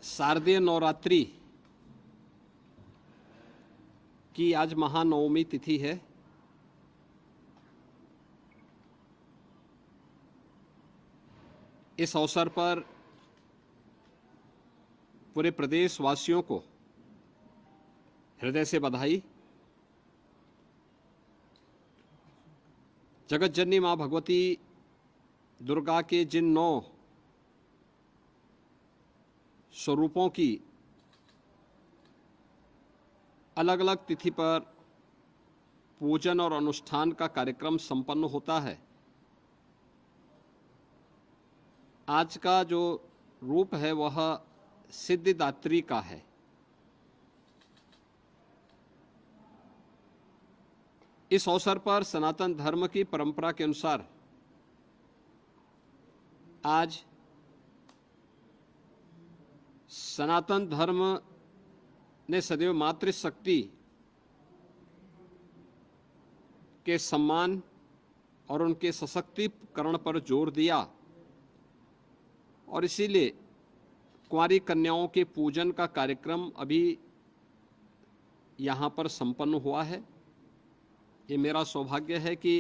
शारदीय नवरात्रि की आज महानवमी तिथि है। इस अवसर पर पूरे प्रदेश वासियों को हृदय से बधाई। जगत जननी मां भगवती दुर्गा के जिन 9 स्वरूपों की अलग अलग तिथि पर पूजन और अनुष्ठान का कार्यक्रम संपन्न होता है, आज का जो रूप है वह सिद्धिदात्री का है। इस अवसर पर सनातन धर्म की परंपरा के अनुसार आज सनातन धर्म ने सदैव मातृशक्ति के सम्मान और उनके सशक्तिकरण पर जोर दिया और इसीलिए कुंवारी कन्याओं के पूजन का कार्यक्रम अभी यहाँ पर संपन्न हुआ है। ये मेरा सौभाग्य है कि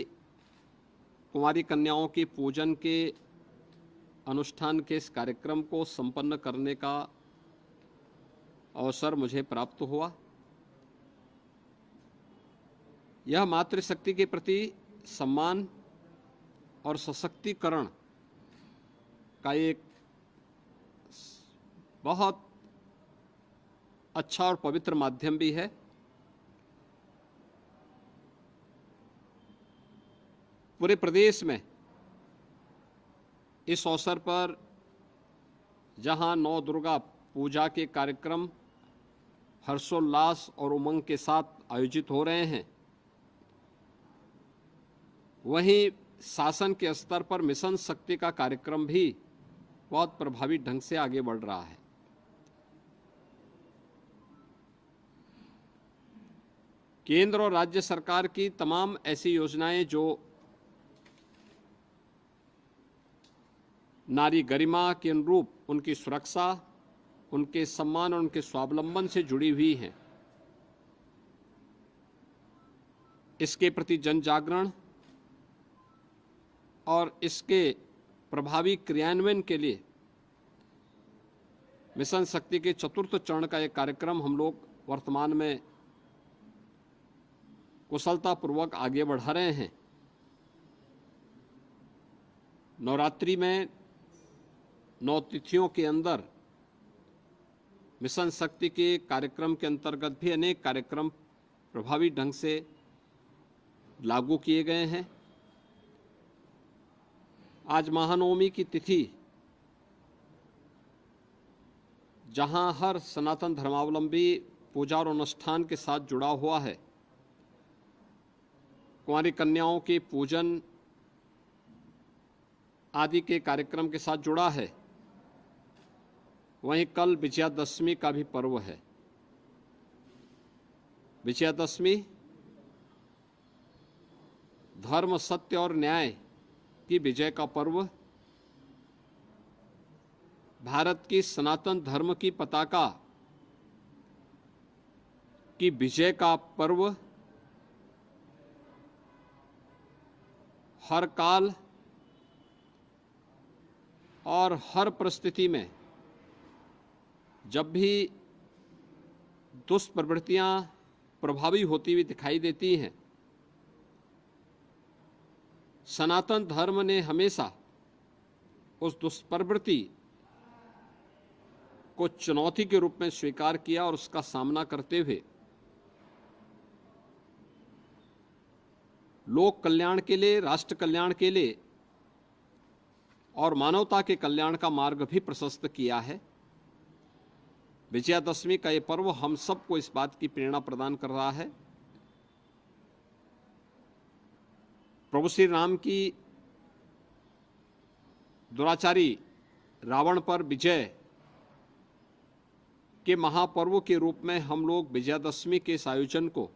कुंवारी कन्याओं के पूजन के अनुष्ठान के इस कार्यक्रम को संपन्न करने का अवसर मुझे प्राप्त हुआ। यह मातृशक्ति के प्रति सम्मान और सशक्तिकरण का एक बहुत अच्छा और पवित्र माध्यम भी है। पूरे प्रदेश में इस अवसर पर जहां 9 दुर्गा पूजा के कार्यक्रम हर्षोल्लास और उमंग के साथ आयोजित हो रहे हैं, वहीं शासन के स्तर पर मिशन शक्ति का कार्यक्रम भी बहुत प्रभावी ढंग से आगे बढ़ रहा है। केंद्र और राज्य सरकार की तमाम ऐसी योजनाएं जो नारी गरिमा के अनुरूप उनकी सुरक्षा, उनके सम्मान और उनके स्वावलंबन से जुड़ी हुई हैं, इसके प्रति जन जागरण और इसके प्रभावी क्रियान्वयन के लिए मिशन शक्ति के 4th चरण का एक कार्यक्रम हम लोग वर्तमान में कुशलतापूर्वक आगे बढ़ा रहे हैं। नवरात्रि में 9 तिथियों के अंदर मिशन शक्ति के कार्यक्रम के अंतर्गत भी अनेक कार्यक्रम प्रभावी ढंग से लागू किए गए हैं। आज महानवमी की तिथि, जहां हर सनातन धर्मावलंबी पूजा और अनुष्ठान के साथ जुड़ा हुआ है, कुंवारी कन्याओं के पूजन आदि के कार्यक्रम के साथ जुड़ा है, वहीं कल विजयादशमी का भी पर्व है। विजयादशमी धर्म, सत्य और न्याय की विजय का पर्व, भारत की सनातन धर्म की पताका की विजय का पर्व, हर काल और हर परिस्थिति में जब भी दुष्प्रवृत्तियां प्रभावी होती हुई दिखाई देती हैं, सनातन धर्म ने हमेशा उस दुष्प्रवृत्ति को चुनौती के रूप में स्वीकार किया और उसका सामना करते हुए लोक कल्याण के लिए, राष्ट्र कल्याण के लिए और मानवता के कल्याण का मार्ग भी प्रशस्त किया है। विजयादशमी का ये पर्व हम सबको इस बात की प्रेरणा प्रदान कर रहा है। प्रभु श्री राम की दुराचारी रावण पर विजय के महापर्व के रूप में हम लोग विजयादशमी के इस आयोजन को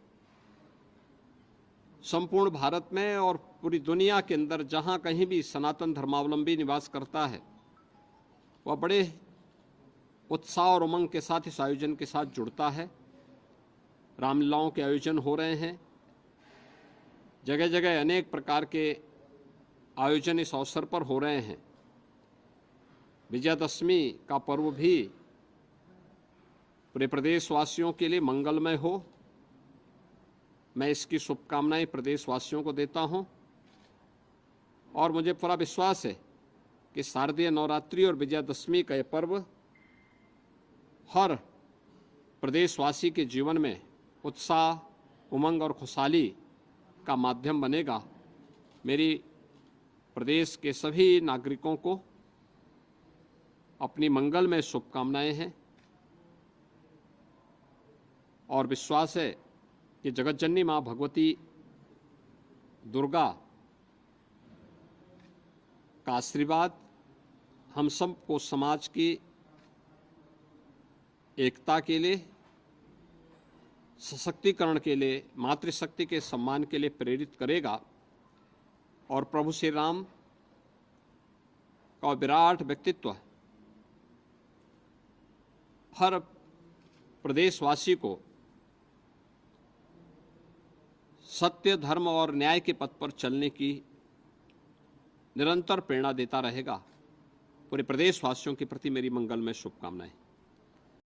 संपूर्ण भारत में और पूरी दुनिया के अंदर जहां कहीं भी सनातन धर्मावलंबी निवास करता है, वह बड़े उत्साह और उमंग के साथ इस आयोजन के साथ जुड़ता है। रामलीलाओं के आयोजन हो रहे हैं, जगह जगह अनेक प्रकार के आयोजन इस अवसर पर हो रहे हैं। विजयादशमी का पर्व भी पूरे प्रदेशवासियों के लिए मंगलमय हो, मैं इसकी शुभकामनाएं प्रदेशवासियों को देता हूं। और मुझे पूरा विश्वास है कि शारदीय नवरात्रि और विजयादशमी का यह पर्व हर प्रदेशवासी के जीवन में उत्साह, उमंग और खुशहाली का माध्यम बनेगा। मेरी प्रदेश के सभी नागरिकों को अपनी मंगलमय शुभकामनाएं हैं और विश्वास है कि जगतजननी मां भगवती दुर्गा का आशीर्वाद हम सबको समाज की एकता के लिए, सशक्तिकरण के लिए, मातृशक्ति के सम्मान के लिए प्रेरित करेगा और प्रभु श्री राम का विराट व्यक्तित्व हर प्रदेशवासी को सत्य, धर्म और न्याय के पथ पर चलने की निरंतर प्रेरणा देता रहेगा। पूरे प्रदेशवासियों के प्रति मेरी मंगलमय शुभकामनाएं।